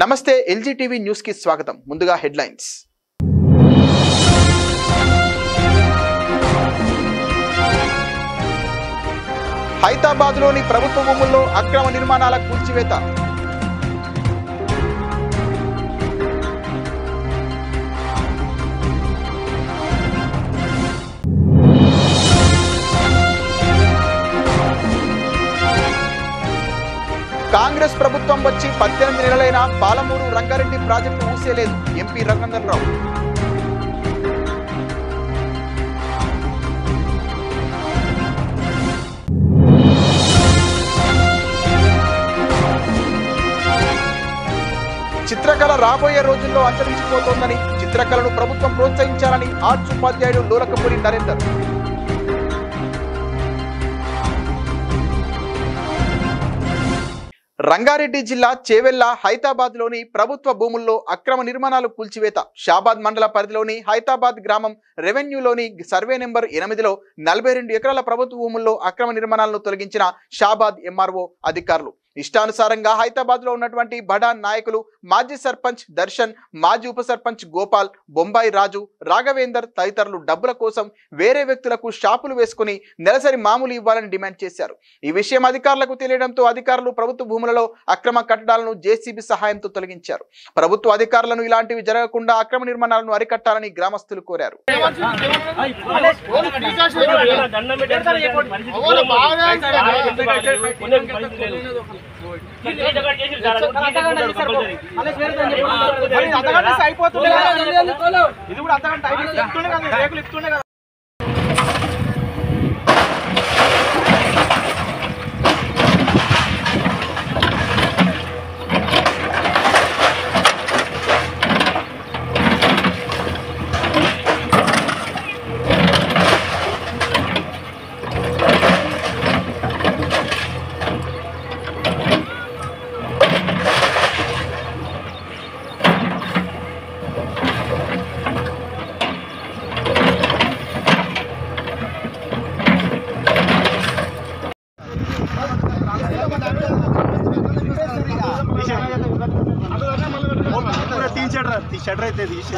నమస్తే LG TV news కి స్వాగతం. ముందుగా హెడ్లైన్స్. హైదరాబాద్ లోని ప్రభుత్వ భూముల్లో అక్రమ నిర్మాణాల కూల్చివేత. కాంగ్రెస్ ప్రభుత్వం వచ్చి 18 నెలలైనా పాలమూరు రంగారెడ్డి ప్రాజెక్టు ఊసేలేదు. ఎంపీ రఘునందన్ రావు. చిత్రకళ రాబోయే రోజుల్లో అంతరించిపోతోందని, చిత్రకళను ప్రభుత్వం ప్రోత్సహించాలని ఆర్ట్స్ ఉపాధ్యాయుడు లోలకపూరి నరేందర్. రంగారెడ్డి జిల్లా చేవెళ్ల హైదరాబాద్ లోని ప్రభుత్వ భూముల్లో అక్రమ నిర్మాణాలు కూల్చివేత. షాబాద్ మండల పరిధిలోని హైదరాబాద్ గ్రామం రెవెన్యూలోని సర్వే నెంబర్ 8లో 42 ఎకరాల ప్రభుత్వ భూముల్లో అక్రమ నిర్మాణాలను తొలగించిన షాబాద్ ఎంఆర్ఓ అధికారులు. ఇష్టానుసారంగా హైదరాబాద్ లో ఉన్నటువంటి బడా నాయకులు మాజీ సర్పంచ్ దర్శన్, మాజీ ఉప సర్పంచ్ గోపాల్, బొంబాయి రాజు, రాఘవేందర్ తదితరులు డబ్బుల కోసం వేరే వ్యక్తులకు షాపులు వేసుకుని నెలసరి మామూలు ఇవ్వాలని డిమాండ్ చేశారు. ఈ విషయం అధికారులకు తెలియడంతో అధికారులు ప్రభుత్వ భూములలో అక్రమ కట్టడాలను జేసీబీ సహాయంతో తొలగించారు. ప్రభుత్వ అధికారులను ఇలాంటివి జరగకుండా అక్రమ నిర్మాణాలను అరికట్టాలని గ్రామస్తులు కోరారు. షటర్ అయితే తీసి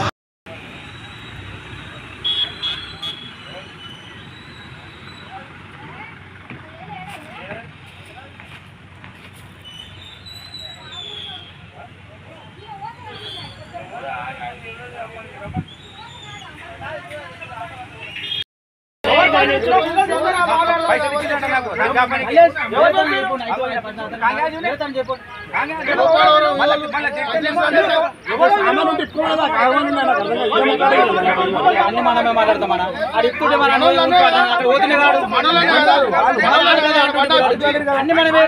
మనమే మాట్లాడతామన్నా అడిగితే అన్ని మనమే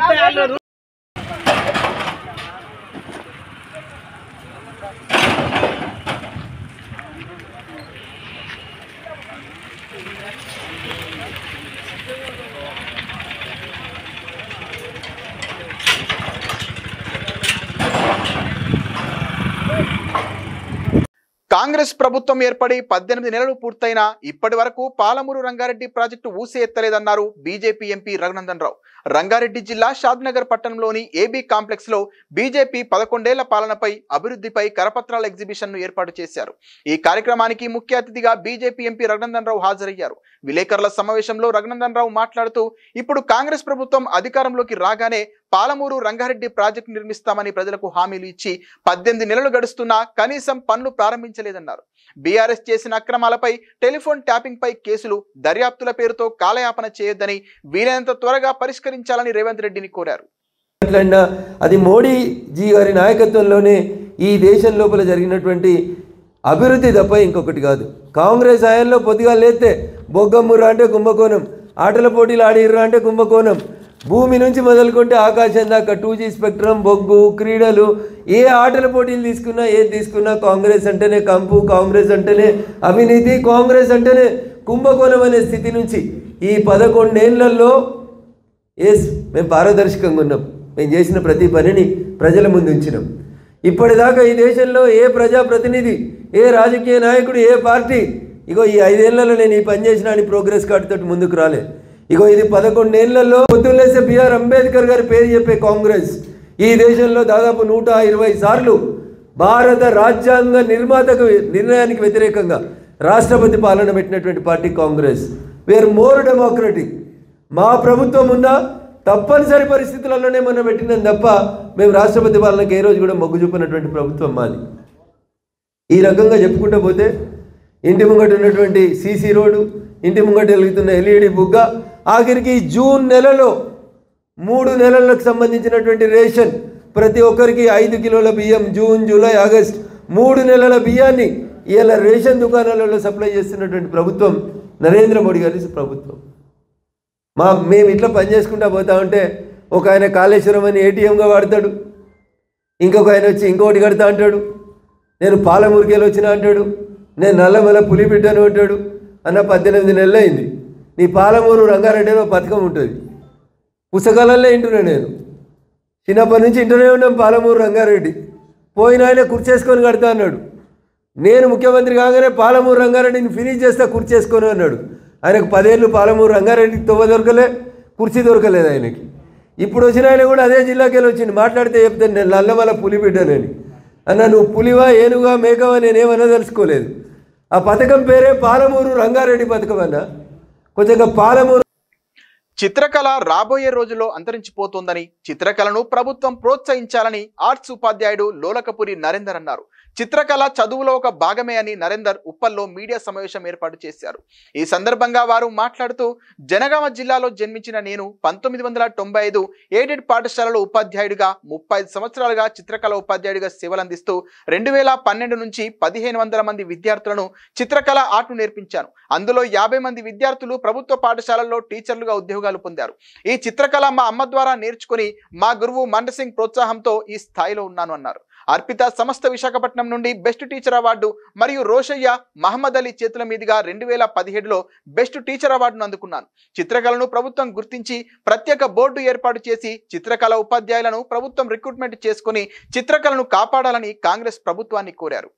కాంగ్రెస్ ప్రభుత్వం ఏర్పడి 18 నెలలు పూర్తయినా ఇప్పటి వరకు పాలమూరు రంగారెడ్డి ప్రాజెక్టు ఊసే ఎత్తలేదన్నారు బీజేపీ ఎంపీ రఘునందన్ రావు. రంగారెడ్డి జిల్లా షాద్నగర్ పట్టణంలోని ఏబీ కాంప్లెక్స్ లో బీజేపీ 11 ఏళ్ల పాలనపై అభివృద్ధిపై కరపత్రాల ఎగ్జిబిషన్ ను ఏర్పాటు చేశారు. ఈ కార్యక్రమానికి ముఖ్య అతిథిగా బీజేపీ ఎంపీ రఘునందన్ రావు హాజరయ్యారు. విలేకరుల సమావేశంలో రఘునందన్ రావు మాట్లాడుతూ, ఇప్పుడు కాంగ్రెస్ ప్రభుత్వం అధికారంలోకి రాగానే పాలమూరు రంగారెడ్డి ప్రాజెక్టు నిర్మిస్తామని ప్రజలకు హామీలు ఇచ్చి 18 నెలలు గడుస్తున్నా కనీసం పనులు ప్రారంభించలేదన్నారు. బీఆర్ఎస్ చేసిన అక్రమాలపై టెలిఫోన్ ట్యాపింగ్ పై కేసులు, దర్యాప్తుల పేరుతో కాలయాపన చేయొద్దని, వీలైనంత త్వరగా పరిష్కరించాలని రేవంత్ రెడ్డిని కోరారు. అది మోడీజీ గారి నాయకత్వంలోనే ఈ దేశం లోపల జరిగినటువంటి అభివృద్ధి తప్ప ఇంకొకటి కాదు. కాంగ్రెస్ హయాంలో పొద్దుగా లేస్తే బొగ్గమ్మురా అంటే కుంభకోణం, ఆటల పోటీలు ఆడిర్రా అంటే కుంభకోణం, భూమి నుంచి మొదలుకుంటే ఆకాశం దాకా 2G స్పెక్ట్రమ్, బొగ్గు, క్రీడలు, ఏ ఆటల పోటీలు తీసుకున్నా ఏది తీసుకున్నా కాంగ్రెస్ అంటేనే కంపు, కాంగ్రెస్ అంటేనే అవినీతి, కాంగ్రెస్ అంటేనే కుంభకోణం అనే స్థితి నుంచి ఈ 11 ఏళ్లలో మేము పారదర్శకంగా ఉన్నాం. మేము చేసిన ప్రతి పనిని ప్రజల ముందు ఉంచినాం. ఇప్పటిదాకా ఈ దేశంలో ఏ ప్రజాప్రతినిధి, ఏ రాజకీయ నాయకుడు, ఏ పార్టీ ఇగో ఈ 5 ఏళ్లలో నేను ఈ పని చేసిన అని ప్రోగ్రెస్ కార్డు తోటి ముందుకు రాలే. ఇగో ఇది 11 ఏళ్లలో పొద్దున్నేసే బిఆర్ అంబేద్కర్ గారి పేరు చెప్పే కాంగ్రెస్, ఈ దేశంలో దాదాపు 120 సార్లు భారత రాజ్యాంగ నిర్మాతకు నిర్ణయానికి వ్యతిరేకంగా రాష్ట్రపతి పాలన పెట్టినటువంటి party Congress. We are more democratic. మా ప్రభుత్వం ఉన్నా తప్పనిసరి పరిస్థితులలోనే మనం పెట్టినాం తప్ప మేము రాష్ట్రపతి పాలనకి ఏ రోజు కూడా మొగ్గు చూపినటువంటి ప్రభుత్వం మాది. ఈ రకంగా చెప్పుకుంటూ పోతే ఇంటి ముంగట ఉన్నటువంటి సీసీ రోడ్డు, ఇంటి ముంగట వెలుగుతున్న ఎల్ఈడి బుగ్గ, ఆఖరికి జూన్ నెలలో 3 నెలలకు సంబంధించినటువంటి రేషన్ ప్రతి ఒక్కరికి 5 కిలోల బియ్యం, జూన్ జూలై ఆగస్ట్ 3 నెలల బియ్యాన్ని ఇలా రేషన్ దుకాణాలలో సప్లై చేస్తున్నటువంటి ప్రభుత్వం నరేంద్ర మోడీ గారి ప్రభుత్వం. మేము ఇట్లా పనిచేసుకుంటా పోతా ఉంటే ఒక ఆయన కాళేశ్వరం అని ఏటీఎంగా వాడతాడు, ఇంకొక ఆయన వచ్చి ఇంకోటి కడతా అంటాడు, నేను పాలమూరుకేలు వచ్చినా అంటాడు, నేను నల్లమల పులిబిడ్డను అంటాడు. అన్న 18 నెలలు అయింది. నీ పాలమూరు రంగారెడ్డి అని పథకం ఉంటుంది, పుస్తకాలల్లో వింటున్నా. నేను చిన్నప్పటి నుంచి ఇంటనే ఉన్నాం. పాలమూరు రంగారెడ్డి పోయిన ఆయన కుర్చేసుకొని కడతా అన్నాడు. నేను ముఖ్యమంత్రి కాగానే పాలమూరు రంగారెడ్డిని ఫినిష్ చేస్తా కుర్చేసుకొని అన్నాడు. ఆయనకు 10 ఏళ్ళు పాలమూరు రంగారెడ్డికి తొవ్వ దొరకలే, కుర్చీ దొరకలేదు ఆయనకి. ఇప్పుడు వచ్చిన ఆయన కూడా అదే జిల్లాకి వెళ్ళి వచ్చింది. మాట్లాడితే చెప్తాను నేను నల్లమల పులిబిడ్డనని. అన్న నువ్వు పులివా ఏనుగా మేకవా నేనేమన్నా తెలుసుకోలేదు. ఆ పథకం పేరే పాలమూరు రంగారెడ్డి పథకం అన్న. కొంచెంగా పాలమూరు చిత్రకళ రాబోయే రోజుల్లో అంతరించిపోతోందని, చిత్రకళను ప్రభుత్వం ప్రోత్సహించాలని ఆర్ట్స్ ఉపాధ్యాయుడు లోలకపురి నరేందర్ అన్నారు. చిత్రకళ చదువులో ఒక భాగమే అని నరేందర్ ఉప్పల్లో మీడియా సమావేశం ఏర్పాటు చేశారు. ఈ సందర్భంగా వారు మాట్లాడుతూ, జనగామ జిల్లాలో జన్మించిన నేను 1995 ఎయిడెడ్ పాఠశాలలో ఉపాధ్యాయుడిగా 35 సంవత్సరాలుగా చిత్రకళ ఉపాధ్యాయుడిగా సేవలందిస్తూ 2012 నుంచి 1500 మంది విద్యార్థులను చిత్రకళ ఆర్ట్ను నేర్పించాను. అందులో 50 మంది విద్యార్థులు ప్రభుత్వ పాఠశాలల్లో టీచర్లుగా ఉద్యోగాలు పొందారు. ఈ చిత్రకళ మా అమ్మ ద్వారా నేర్చుకుని మా గురువు మండసింగ్ ప్రోత్సాహంతో ఈ స్థాయిలో ఉన్నాను అన్నారు. అర్పిత సంస్థ విశాఖపట్నం నుండి బెస్ట్ టీచర్ అవార్డు మరియు రోషయ్య మహమ్మద్ అలీ చేతుల మీదుగా 2017లో బెస్ట్ టీచర్ అవార్డును అందుకున్నాను. చిత్రకళను ప్రభుత్వం గుర్తించి ప్రత్యేక బోర్డు ఏర్పాటు చేసి చిత్రకళ ఉపాధ్యాయులను ప్రభుత్వం రిక్రూట్మెంట్ చేసుకుని చిత్రకళను కాపాడాలని కాంగ్రెస్ ప్రభుత్వాన్ని కోరారు.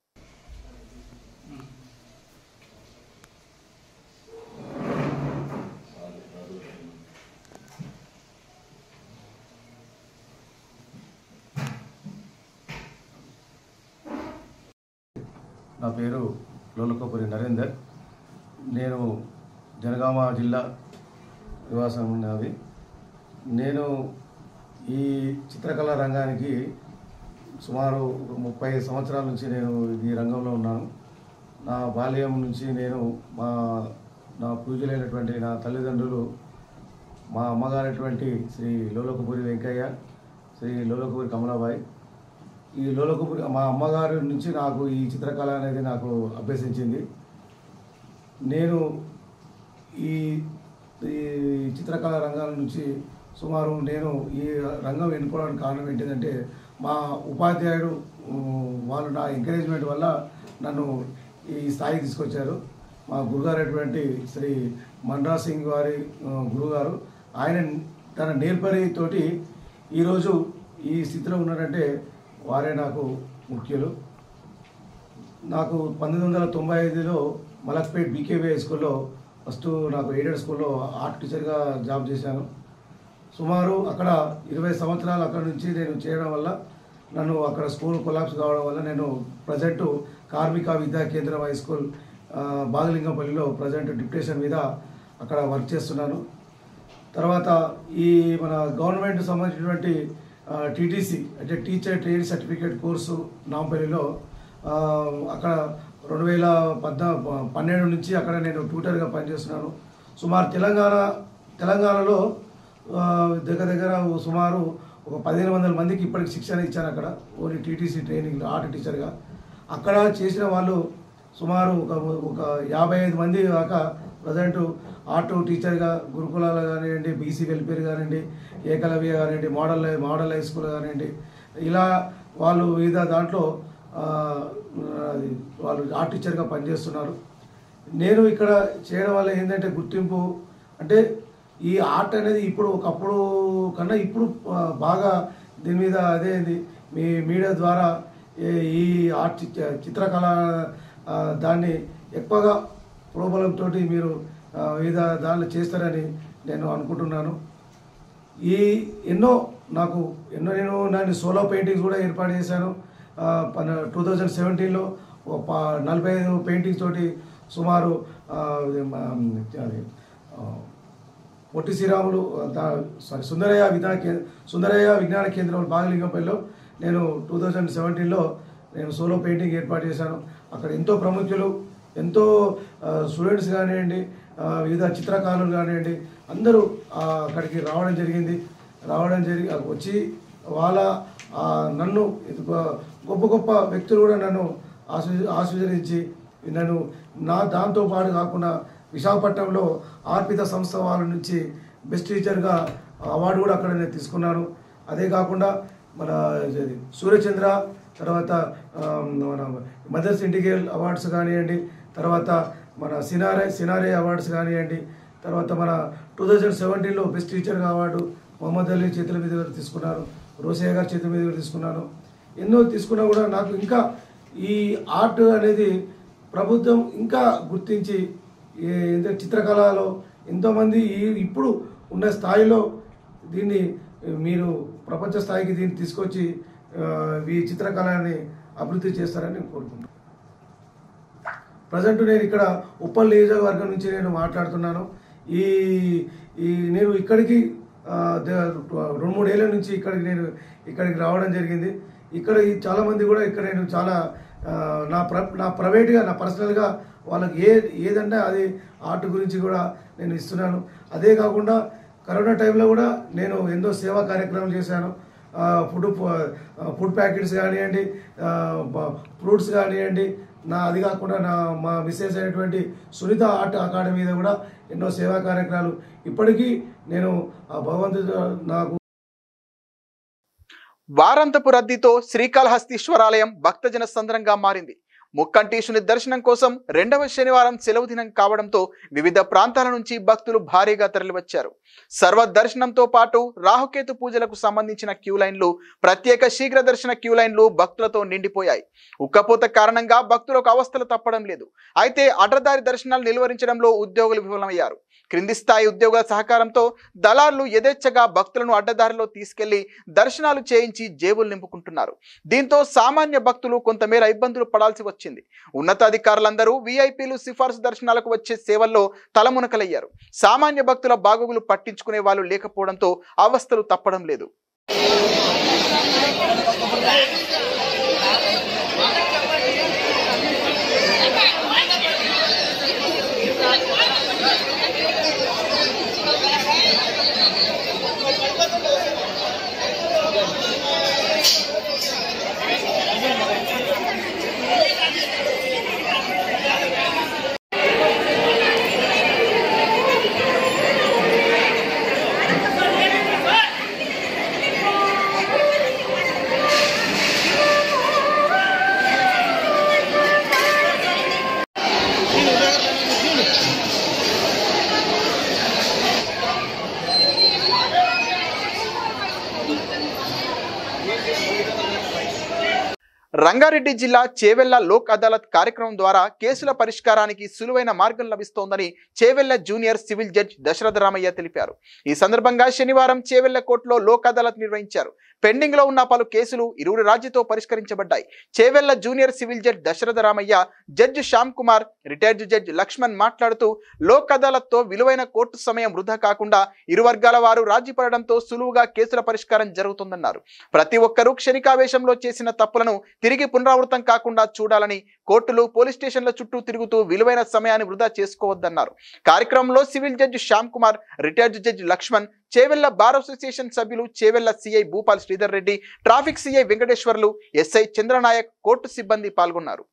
నా పేరు లోలకపురి నరేందర్. నేను జనగామ జిల్లా నివాసం ఉన్నది. నేను ఈ చిత్రకళా రంగానికి సుమారు 30 సంవత్సరాల నుంచి నేను ఈ రంగంలో ఉన్నాను. నా బాల్యం నుంచి నేను నా పూజలైనటువంటి నా తల్లిదండ్రులు, మా అమ్మగారైనటువంటి శ్రీ లోలకపురి వెంకయ్య, శ్రీ లోలకపురి కమలాబాయి, ఈ లోలకపురి మా అమ్మగారి నుంచి నాకు ఈ చిత్రకళ అనేది నాకు అభ్యసించింది. నేను ఈ చిత్రకళా రంగాల నుంచి సుమారు నేను ఈ రంగం ఎన్నుకోవడానికి కారణం ఏంటిదంటే, మా ఉపాధ్యాయుడు వాళ్ళు నా ఎంకరేజ్మెంట్ వల్ల నన్ను ఈ స్థాయికి తీసుకొచ్చారు. మా గురుగారైనటువంటి శ్రీ మన్రా సింగ్ వారి గురుగారు, ఆయన తన నేర్పరితోటి ఈరోజు ఈ స్థితిలో ఉన్నారంటే వారే నాకు ముఖ్యులు. నాకు 1995లో మలక్పేట్ బీకేవీ హై స్కూల్లో ఫస్ట్ నాకు ఎయిడెడ్ స్కూల్లో ఆర్ట్ టీచర్గా జాబ్ చేశాను. సుమారు అక్కడ 20 సంవత్సరాలు అక్కడ నుంచి నేను చేయడం వల్ల నన్ను అక్కడ స్కూల్ కొలాప్స్ కావడం వల్ల నేను ప్రజెంట్ కార్మిక విద్యా కేంద్రం హై స్కూల్ బాగలింగంపల్లిలో ప్రజెంట్ డిప్యుటేషన్ మీద అక్కడ వర్క్ చేస్తున్నాను. తర్వాత ఈ మన గవర్నమెంట్ సంబంధించినటువంటి టీటీసీ అంటే టీచర్ ట్రైనింగ్ సర్టిఫికేట్ కోర్సు నాంపల్లిలో అక్కడ 2012 నుంచి అక్కడ నేను ట్యూటర్గా పనిచేస్తున్నాను. సుమారు తెలంగాణలో దగ్గర సుమారు ఒక 1500 మందికి ఇప్పటికి శిక్షణ ఇచ్చాను అక్కడ, ఓన్లీ టీటీసీ ట్రైనింగ్ ఆర్ట్ టీచర్గా. అక్కడ చేసిన వాళ్ళు సుమారు ఒక 55 మంది దాకా ప్రజెంట్ ఆర్ట్ టీచర్గా గురుకులాలు కానివ్వండి, బీసీ వెల్ఫేర్ కానివ్వండి, ఏకలవ్య కానివ్వండి, మోడల్ హై స్కూల్ కానివ్వండి, ఇలా వాళ్ళు వివిధ దాంట్లో వాళ్ళు ఆర్ట్ టీచర్గా పనిచేస్తున్నారు. నేను ఇక్కడ చేయడం వల్ల ఏంటంటే గుర్తింపు అంటే ఈ ఆర్ట్ అనేది ఇప్పుడు ఒకప్పుడు కన్నా ఇప్పుడు బాగా దీని మీద అదేంది మీ మీడియా ద్వారా ఈ ఆర్ట్ చిత్రకళ దాన్ని ఎక్కువగా ప్రోబలంతో మీరు వివిధ దానిలో చేస్తారని నేను అనుకుంటున్నాను. ఈ ఎన్నో నాకు నేను సోలో పెయింటింగ్స్ కూడా ఏర్పాటు చేశాను. 2017లో 45 పెయింటింగ్స్ తోటి సుమారు పొట్టి శ్రీరాములు సుందరయ్య విజ్ఞాన కేంద్రం బాగలింగంపల్లిలో నేను 2017లో నేను సోలో పెయింటింగ్ ఏర్పాటు చేశాను. అక్కడ ఎంతో ప్రముఖులు, ఎంతో స్టూడెంట్స్ కానివ్వండి, వివిధ చిత్రకారులు కానివ్వండి, అందరూ అక్కడికి రావడం జరిగి వచ్చి వాళ్ళ నన్ను గొప్ప వ్యక్తులు కూడా నన్ను ఆశీర్వదించి నన్ను దాంతో పాటు కాకుండా విశాఖపట్నంలో ఆర్పిత సంస్థ వాళ్ళ నుంచి బెస్ట్ టీచర్గా అవార్డు కూడా అక్కడ నేను తీసుకున్నాను. అదే కాకుండా మన సూర్యచంద్ర, తర్వాత మన మదర్స్ ఇంటిగ్రేల్ అవార్డ్స్ కానివ్వండి, తర్వాత మన సినారే అవార్డ్స్ కానివ్వండి, తర్వాత మన 2017లో బెస్ట్ టీచర్గా అవార్డు మొహమ్మద్ అలీ చేతుల మీద తీసుకున్నాను, రోసయ్య గారి చేతుల మీద తీసుకున్నాను. ఎన్నో తీసుకున్నా కూడా నాకు ఇంకా ఈ ఆర్ట్ అనేది ప్రభుత్వం ఇంకా గుర్తించి చిత్రకళలో ఎంతోమంది ఇప్పుడు ఉన్న స్థాయిలో దీన్ని మీరు ప్రపంచ స్థాయికి దీన్ని తీసుకొచ్చి ఈ చిత్రకళని అభివృద్ధి చేస్తారని నేను కోరుకుంటున్నాను. ప్రజెంట్ నేను ఇక్కడ ఉప్పల్ నియోజకవర్గం నుంచి నేను మాట్లాడుతున్నాను. నేను ఇక్కడికి 2-3 ఏళ్ళ నుంచి ఇక్కడికి రావడం జరిగింది. ఇక్కడ చాలామంది కూడా ఇక్కడ నేను చాలా నా ప్రైవేట్గా నా పర్సనల్గా వాళ్ళకి ఏదంటే అది ఆర్ట్ గురించి కూడా నేను ఇస్తున్నాను. అదే కాకుండా కరోనా టైంలో కూడా నేను ఎన్నో సేవా కార్యక్రమాలు చేశాను. ఫుడ్ ప్యాకెట్స్ కానివ్వండి, ఫ్రూట్స్ కానివ్వండి, అది కాకుండా మా మిస్సెస్ అయినటువంటి సునీత ఆర్ట్ అకాడమీ మీద కూడా ఎన్నో సేవా కార్యక్రమాలు ఇప్పటికీ నేను ఆ భగవంతుడు నాకు. వారాంతపు రద్దీతో శ్రీకాళహస్తీశ్వరాలయం భక్తజన సంద్రంగా మారింది. ముక్కంటీశుని దర్శనం కోసం 2వ శనివారం సెలవు దినం కావడంతో వివిధ ప్రాంతాల నుంచి భక్తులు భారీగా తరలివచ్చారు. సర్వ దర్శనంతో పాటు రాహుకేతు పూజలకు సంబంధించిన క్యూ లైన్లు, ప్రత్యేక శీఘ్ర దర్శన క్యూ లైన్లు భక్తులతో నిండిపోయాయి. ఉక్కపోత కారణంగా భక్తులకు అవస్థలు తప్పడం లేదు. అయితే అడ్డదారి దర్శనాలు నిలువరించడంలో ఉద్యోగులు విఫలమయ్యారు. క్రింది స్థాయి ఉద్యోగుల సహకారంతో దళారులు యథేచ్ఛగా భక్తులను అడ్డదారిలో తీసుకెళ్లి దర్శనాలు చేయించి జేబులు నింపుకుంటున్నారు. దీంతో సామాన్య భక్తులు కొంతమేర ఇబ్బందులు పడాల్సి వచ్చింది. ఉన్నతాధికారులందరూ వీఐపీలు సిఫార్సు దర్శనాలకు వచ్చే సేవల్లో తలమునకలయ్యారు. సామాన్య భక్తుల బాగోగులు పట్టించుకునే వాళ్ళు లేకపోవడంతో అవస్థలు తప్పడం లేదు. రంగారెడ్డి జిల్లా చేవెళ్ల లోక్ అదాలత్ కార్యక్రమం ద్వారా కేసుల పరిష్కారానికి సులువైన మార్గం లభిస్తోందని Chevella junior civil judge Dasaratha Ramaiah తెలిపారు. ఈ సందర్భంగా శనివారం చేవెళ్ల కోర్టులో లోక్ అదాలత్ నిర్వహించారు. పెండింగ్ లో ఉన్న పలు కేసులు ఇరువురి రాజీతో పరిష్కరించబడ్డాయి. Chevella junior civil judge Dasaratha Ramaiah, judge Shyam Kumar, retired judge Laxman మాట్లాడుతూ లోక్ అదాలత్ తో విలువైన కోర్టు సమయం వృధా కాకుండా ఇరు వర్గాల వారు రాజీ పడడంతో సులువుగా కేసుల పరిష్కారం జరుగుతుందన్నారు. ప్రతి ఒక్కరూ క్షణికావేశంలో చేసిన తప్పులను తిరిగి పునరావృతం కాకుండా చూడాలని, కోర్టులు పోలీస్ స్టేషన్ల చుట్టూ తిరుగుతూ విలువైన సమయాన్ని వృధా చేసుకోవద్దన్నారు. కార్యక్రమంలో civil judge Shyam Kumar, retired judge Laxman, Chevella bar association సభ్యులు, Chevella CI Bhupal Sridhar Reddy, traffic CI Venkateswarlu, SI Chandranayak, court సిబ్బంది పాల్గొన్నారు.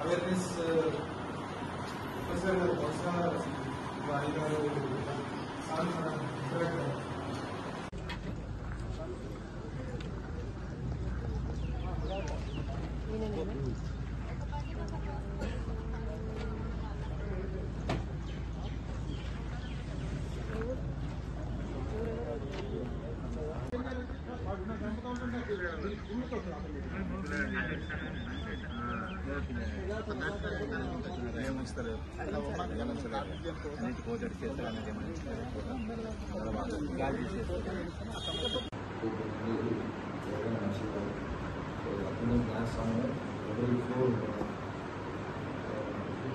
అవేర్నెస్ ప్రొఫెసర్ వర్ష గారు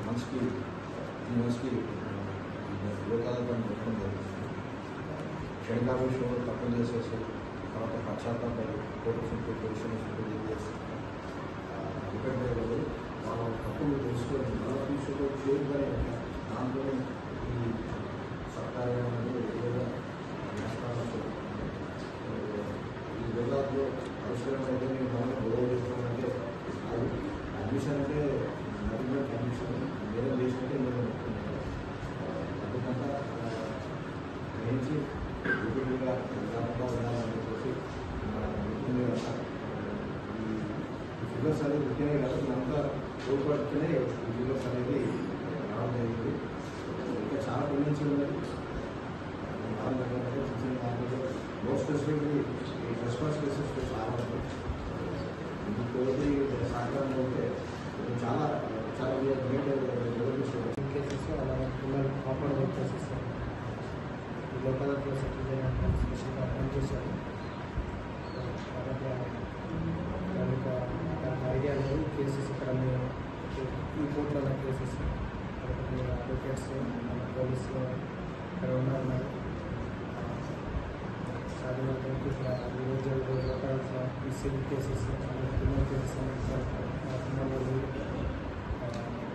మంచికి లోకాలను మొత్తం జరుగుతుంది. షెడ్గారు షో తప్పులు చేసేసి తర్వాత పశ్చాత్తాపాలు పొజిషన్ చేసి డిపెండ్ అయ్యేవాళ్ళు వాళ్ళ తప్పులు తెలుసుకొని వాళ్ళ విషయంలో చేయగానే దాంట్లోనే ఈ సర్కారం అనేది ఏదైనా నేస్తాలు ఈ విభాగంలో అవసరమైతే మనం గొడవ చేసుకోవాలంటే అది అడ్మిషన్ అంటే నడిమెంట్ అడ్మిషన్ వేరే చేసినట్టే నేను అనుకుంటున్నాను. అందుకంతా గ్రహించి విపులంగా కాకుండా ఉండాలని చెప్పేసి ఈ ఫిగర్స్ అనేది ముఖ్యంగా కదా అంతా తోడ్పడితేనే ఈ ఫిగర్స్ అనేది రావడం జరిగింది. ఇంకా చాలా పొందించి ఉన్నది మోస్ట్ స్పెసిఫిక్లీ ఈ రెస్పాన్స్ కేసెస్ చాలా ఉంది. ఇంకోటి సహకారంలో ఉంటే చాలా చాలా గ్రేట్ కేసెస్ అలాగే పిల్లలు కాపాడు కేసెస్ ఈ లోకాలతో సెటిల్ చేయడానికి స్పెషల్గా అప్లై చేశారు. దానికి ఐడియా లేదు. కేసెస్ ఇక్కడ ఈ కోర్టులో కేసెస్ అడ్వకేట్స్ పోలీసులు ఇక్కడ ఉన్నారు. Local civil cases criminal cases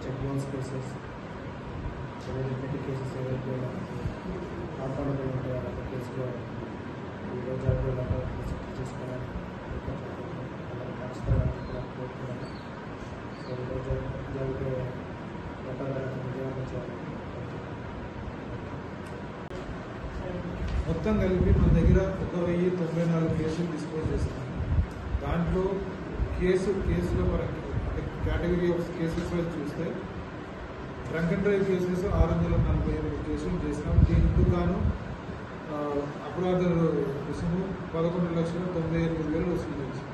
check bounce cases ఏదైతే పెట్టి కేసెస్ ఏదైతే కాంపౌండబుల్ ఉంటాయో అలాంటి కేసులో ఈరోజు సెటిల్ చేసుకోవడానికి అలాగే ఖచ్చితంగా కోరుతున్నాను. సో ఈరోజు జరిగే లోకాలను విజయవంతం చేయాలి. మొత్తం కలిపి మన దగ్గర 1094 కేసులు డిస్పోజ్ చేస్తాం. దాంట్లో కేసుల పరంగా అంటే కేటగిరీ ఆఫ్ కేసెస్ వైజ్ చూస్తే డ్రంక్ అండ్ డ్రైవ్ కేసెస్ 648 కేసులు చేసినాం. దీనికి గాను అపరాధాల రుసుము 11,98,000 వసూలు చేసి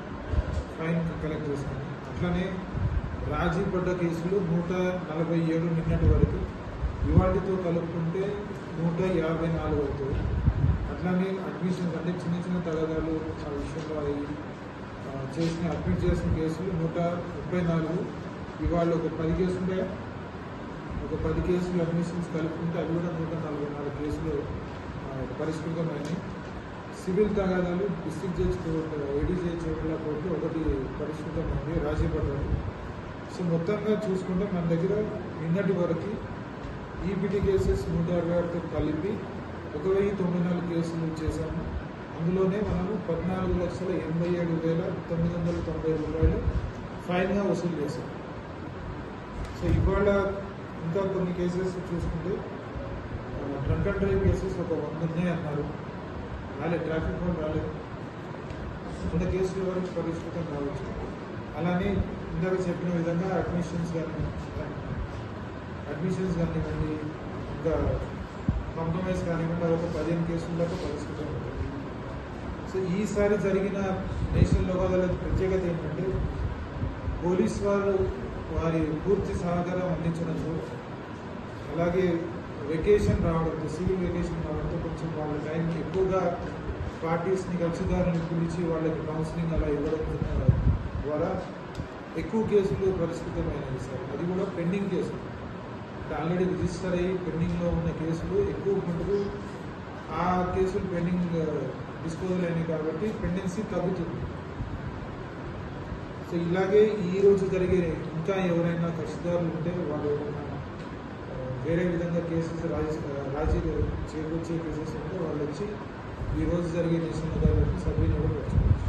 ఫైన్ కలెక్ట్ చేసినాం. అట్లనే రాజీ పడ్డ కేసులు 147 నిన్నటి వరకు, ఇవాటితో కలుపుకుంటే 154 అవుతుంది. అట్లానే అడ్మిషన్స్ అంటే చిన్న తగాదాలు ఆ విషయంలో అవి అడ్మిట్ చేసిన కేసులు 134. ఇవాళ ఒక 10 కేసులు ఉంటాయి. ఒక 10 కేసులు అడ్మిషన్స్ కలుపుకుంటే అవి కూడా 144 కేసులు పరిష్కృతమైనవి. సివిల్ తగాదాలు డిస్ట్రిక్ట్ జడ్జి కోర్టు ఏడీజీ చోట్ల కోర్టులో ఒకటి పరిష్కృతమైంది, రాజీ పడ్డారు. సో మొత్తంగా చూసుకుంటే మన దగ్గర నిన్నటి వరకు ఈపీటీ కేసెస్ 166తో కలిపి 1094 కేసులు చేశాము. అందులోనే మనము 14,87,990 రూపాయలు ఫైన్గా వసూలు చేశాం. సో ఇవాళ ఇంకా కొన్ని కేసెస్ చూసుకుంటే డ్రంక్ అండ్ డ్రైవ్ కేసెస్ ఒక 100 ఉన్నాయి అన్నారు. రాలేదు, ట్రాఫిక్ వాళ్ళు రాలేదు. 100 కేసుల వరకు పరిష్కృతం కావచ్చు. అలానే ఇందాక చెప్పిన విధంగా అడ్మిషన్స్ కానివ్వండి, ఇంకా కాంప్రమైజ్ కానివ్వండి, అదొక 15 కేసుల దాకా పరిష్కృతం ఉంటుంది. సో ఈసారి జరిగిన నేషనల్ లోక్ అదాలత్ ప్రత్యేకత ఏంటంటే పోలీస్ వారు వారి పూర్తి సహకారం అందించడంతో, అలాగే వెకేషన్ రావడంతో, సివిల్ వెకేషన్ రావడంతో కొంచెం వాళ్ళ టైం ఎక్కువగా పార్టీస్ని కక్షిదారులను పిలిచి వాళ్ళకి కౌన్సిలింగ్ అలా ఇవ్వడం ద్వారా ఎక్కువ కేసులు పరిష్కృతమైనవి సార్. అది కూడా పెండింగ్ కేసులు, అంటే ఆల్రెడీ రిజిస్టర్ అయ్యి పెండింగ్లో ఉన్న కేసులు ఎక్కువ మటుకు ఆ కేసులు పెండింగ్ డిస్పోజల్ అయినాయి కాబట్టి పెండెన్సీ తగ్గుతుంది. సో ఇలాగే ఈరోజు జరిగే ఇంకా ఎవరైనా కక్షిదారులు ఉంటే వాళ్ళు వేరే విధంగా కేసెస్ రాజీ చేకూర్చే కేసెస్ ఉంటే వాళ్ళు వచ్చి ఈరోజు జరిగే నేషనల్ అదాలత్ని సభ్యులు కూడా వచ్చుకోవచ్చు.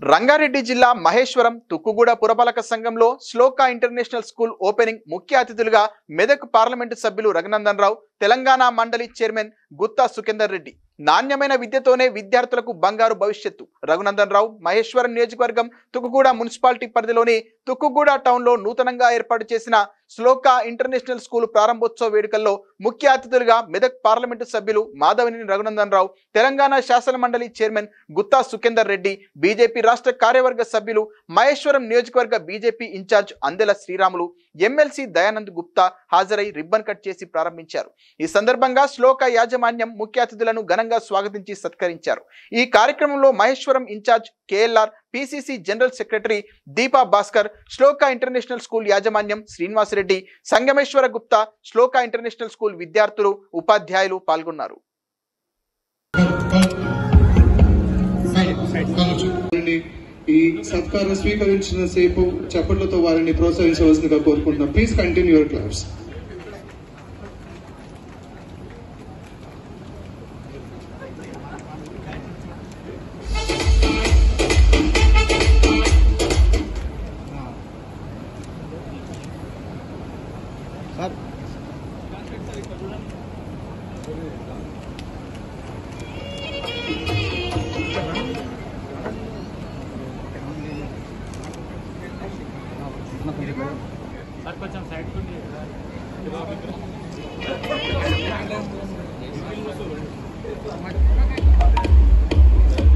రంగారెడ్డి జిల్లా మహేశ్వరం తుక్కుగూడ పురపాలక సంఘంలో శ్లోక ఇంటర్నేషనల్ స్కూల్ ఓపెనింగ్ ముఖ్య అతిథులుగా మెదక్ పార్లమెంటు సభ్యులు రఘునందన్ రావు, తెలంగాణ మండలి చైర్మన్ గుత్తా సుఖేందర్ రెడ్డి. నాణ్యమైన విద్యతోనే విద్యార్థులకు బంగారు భవిష్యత్తు. రఘునందన్ రావు మహేశ్వరం నియోజకవర్గం తుక్కుగూడ మున్సిపాలిటీ పరిధిలోని తుక్కుగూడ టౌన్ లో నూతనంగా ఏర్పాటు చేసిన శ్లోక ఇంటర్నేషనల్ స్కూల్ ప్రారంభోత్సవ వేడుకల్లో ముఖ్య అతిథులుగా మెదక్ పార్లమెంటు సభ్యులు మాధవనేని రఘునందన్ రావు, తెలంగాణ శాసన మండలి చైర్మన్ గుత్తా సుఖేందర్ రెడ్డి, బీజేపీ రాష్ట్ర కార్యవర్గ సభ్యులు, మహేశ్వరం నియోజకవర్గ BJP incharge Andela Sriramulu, MLC Dayanand Gupta హాజరై రిబ్బన్ కట్ చేసి ప్రారంభించారు. ఈ సందర్భంగా శ్లోక యాజమాన్యం ముఖ్య అతిథులను ఘనంగా స్వాగతించి సత్కరించారు. ఈ కార్యక్రమంలో Maheshwaram incharge KLR, PCC general secretary Deepa Bhaskar, Sloka international school యాజమాన్యం శ్రీనివాసరెడ్డి, సంగమేశ్వర గుప్తా, శ్లోక ఇంటర్నేషనల్ స్కూల్ విద్యార్థులు, ఉపాధ్యాయులు పాల్గొన్నారు. ఈ సత్కారం స్వీకరించిన సేపు చప్పట్లతో వారిని ప్రోత్సహించవలసిందిగా కోరుకుంటున్నాం. Please continue your class. కొంచెం side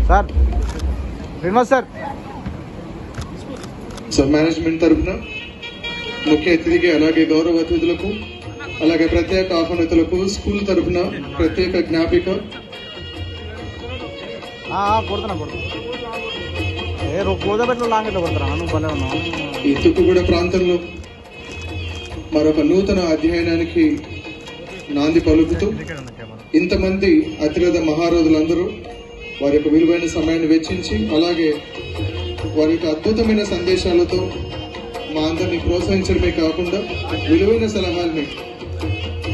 sir Srinivas sir. So management తరఫున ముఖ్య అతిథికి, అలాగే గౌరవ అతిథులకు, అలాగే ప్రత్యేక ఆహ్వానితులకు స్కూల్ తరఫున ప్రత్యేక జ్ఞాపిక. ఈ తుక్కుగూడ ప్రాంతంలో మరొక నూతన అధ్యయనానికి నాంది పలుకుతూ ఇంతమంది అతిరథ మహారథులందరూ వారి యొక్క విలువైన సమయాన్ని వెచ్చించి, అలాగే వారి యొక్క అద్భుతమైన సందేశాలతో మా అందరినీ ప్రోత్సహించడమే కాకుండా విలువైన సలహాల్ని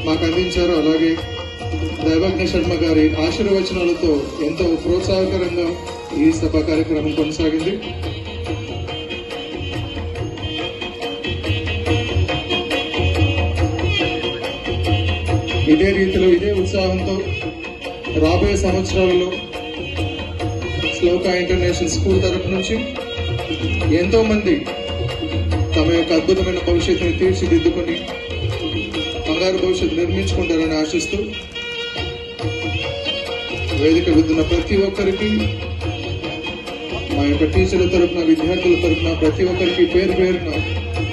మాకు అందించారు. అలాగే దైవజ్ఞ శర్మ గారి ఆశీర్వచనాలతో ఎంతో ప్రోత్సాహకరంగా ఈ సభ కార్యక్రమం కొనసాగింది. ఇదే రీతిలో, ఇదే ఉత్సాహంతో రాబోయే సంవత్సరాలలో శ్లోక ఇంటర్నేషనల్ స్కూల్ తరఫు నుంచి ఎంతో మంది తమ యొక్క అద్భుతమైన భవిష్యత్తుని తీర్చిదిద్దుకొని బంగారు భవిష్యత్తు నిర్మించుకుంటారని ఆశిస్తూ, వేదిక విద్దున్న ప్రతి ఒక్కరికి, మా యొక్క టీచర్ల తరఫున, విద్యార్థుల తరఫున ప్రతి ఒక్కరికి పేరు పేరున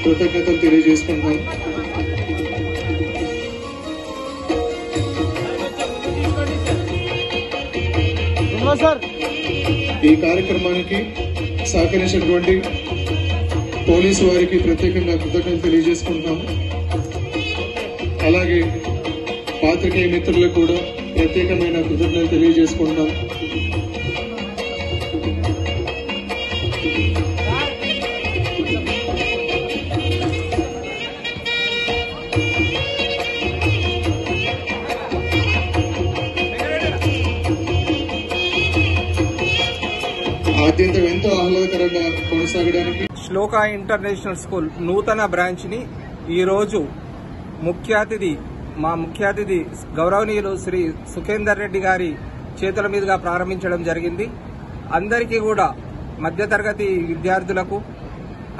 కృతజ్ఞతలు తెలియజేసుకుంటున్నాం. ఈ కార్యక్రమానికి సహకరించినటువంటి పోలీసు వారికి ప్రత్యేకంగా కృతజ్ఞతలు తెలియజేసుకుంటున్నాము. అలాగే పాత్రికేయ మిత్రులకు కూడా ప్రత్యేకమైన కృతజ్ఞతలు తెలియజేసుకుంటున్నాం. ఆద్యంతం ఎంతో ఆహ్లాదకరంగా కొనసాగడానికి శ్లోక ఇంటర్నేషనల్ స్కూల్ నూతన బ్రాంచ్ ని ఈ రోజు మా ముఖ్య అతిథి గౌరవనీయులు శ్రీ సుఖేందర్ రెడ్డి గారి చేతుల మీదుగా ప్రారంభించడం జరిగింది. అందరికీ కూడా, మధ్యతరగతి విద్యార్థులకు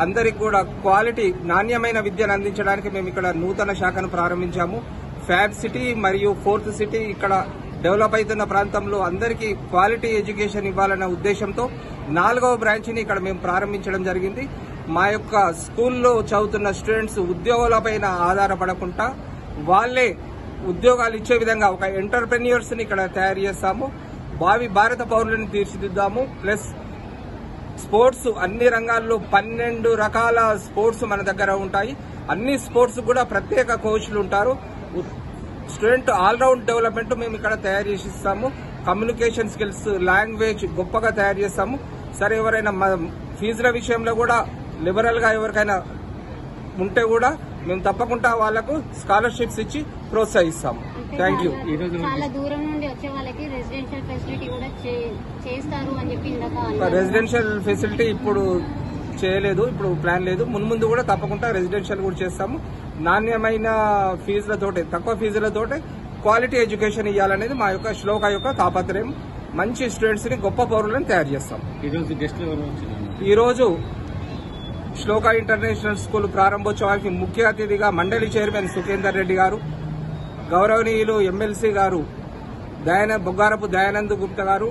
అందరికీ కూడా క్వాలిటీ, నాణ్యమైన విద్యను అందించడానికి మేము ఇక్కడ నూతన శాఖను ప్రారంభించాము. ఫ్యాబ్ సిటీ మరియు ఫోర్త్ సిటీ ఇక్కడ డెవలప్ అవుతున్న ప్రాంతంలో అందరికీ క్వాలిటీ ఎడ్యుకేషన్ ఇవ్వాలన్న ఉద్దేశంతో 4వ బ్రాంచ్ని ఇక్కడ మేము ప్రారంభించడం జరిగింది. మా యొక్క స్కూల్లో చదువుతున్న స్టూడెంట్స్ ఉద్యోగాలపైన ఆధారపడకుండా వాళ్లే ఉద్యోగాలు ఇచ్చే విధంగా ఒక ఎంటర్ప్రెన్యూర్స్ ని ఇక్కడ తయారు చేస్తాము. భావి భారత పౌరులను తీర్చిదిద్దాము. ప్లస్ స్పోర్ట్స్ అన్ని రంగాల్లో 12 రకాల స్పోర్ట్స్ మన దగ్గర ఉంటాయి. అన్ని స్పోర్ట్స్ కూడా ప్రత్యేక కోచ్లు ఉంటారు. స్టూడెంట్ ఆల్రౌండ్ డెవలప్మెంట్ మేము ఇక్కడ తయారు చేసి ఇస్తాము. కమ్యూనికేషన్ స్కిల్స్, లాంగ్వేజ్ గొప్పగా తయారు చేస్తాము. సరే, ఎవరైనా ఫీజుల విషయంలో కూడా లిబరల్ గా ఎవరికైనా ఉంటే కూడా మేము తప్పకుండా వాళ్లకు స్కాలర్షిప్స్ ఇచ్చి ప్రోత్సహిస్తాము. Thank you. చాలా దూరం నుండి వచ్చే వాళ్ళకి రెసిడెన్షియల్ ఫెసిలిటీ కూడా చేస్తారు అని చెప్పి ఇందాక రెసిడెన్షియల్ ఫెసిలిటీ ఇప్పుడు చేయలేదు, ఇప్పుడు ప్లాన్ లేదు. ముందు కూడా తప్పకుండా రెసిడెన్షియల్ కూడా చేస్తాము. నాణ్యమైన ఫీజులతోటే, తక్కువ ఫీజులతోటే క్వాలిటీ ఎడ్యుకేషన్ ఇవ్వాలనేది మా యొక్క శ్లోక యొక్క తాపత్రయం. మంచి స్టూడెంట్స్ ని, గొప్ప పౌరులను తయారు చేస్తాం. ఈ రోజు శ్లోక ఇంటర్నేషనల్ స్కూల్ ప్రారంభోత్సవానికి ముఖ్య అతిథిగా మండలి చైర్మన్ సుఖేందర్ రెడ్డి గారు, గౌరవనీయులు ఎమ్మెల్సీ గారు బొగ్గారపు దయానంద్ గుప్తా గారు,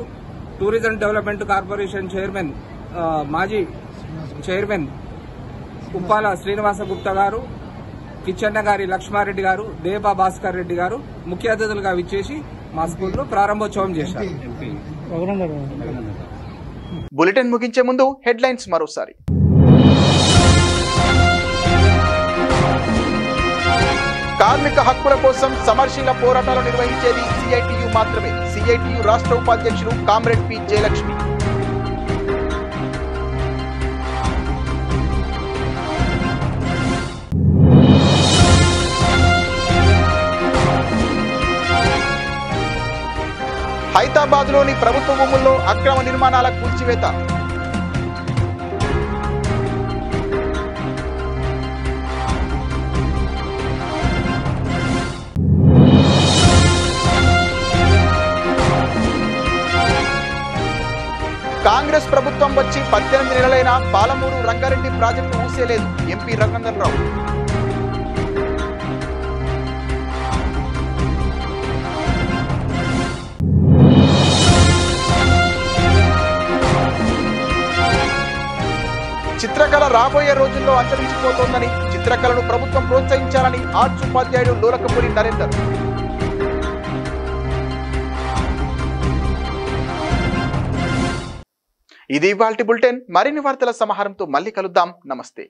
టూరిజం డెవలప్మెంట్ కార్పొరేషన్ చైర్మన్ మాజీ చైర్మన్ ఉప్పాల శ్రీనివాస గుప్తా గారు, కిచ్చన్న గారి లక్ష్మారెడ్డి గారు, దేబా భాస్కర్ రెడ్డి గారు ముఖ్య అతిథులుగా విచ్చేసి మా స్కూల్లో ప్రారంభోత్సవం చేశారు. బులెటిన్ ముగించే ముందు హెడ్లైన్స్ మరోసారి. కార్మిక హక్కుల కోసం సమరశీల పోరాటాలు నిర్వహించేది సిఐటియు మాత్రమే. సిఐటియు రాష్ట్ర ఉపాధ్యక్షులు కామ్రేడ్ పి జయలక్ష్మి. హైదరాబాద్లోని ప్రభుత్వ భూముల్లో అక్రమ నిర్మాణాల కూల్చివేత. కాంగ్రెస్ ప్రభుత్వం వచ్చి 18 నెలలైనా పాలమూరు రంగారెడ్డి ప్రాజెక్టు ఊసేలేదు. ఎంపీ రఘునందన్ రావు. చిత్రకళ రాబోయే రోజుల్లో అంతరించిపోతోందని, చిత్రకళను ప్రభుత్వం ప్రోత్సహించాలని ఆర్ట్స్ ఉపాధ్యాయుడు లోలకపూరి నరేందర్. ఇది ఇవాల్టి బులెటిన్. మరిన్ని వార్తల సమాహారంతో మళ్ళీ కలుద్దాం. నమస్తే.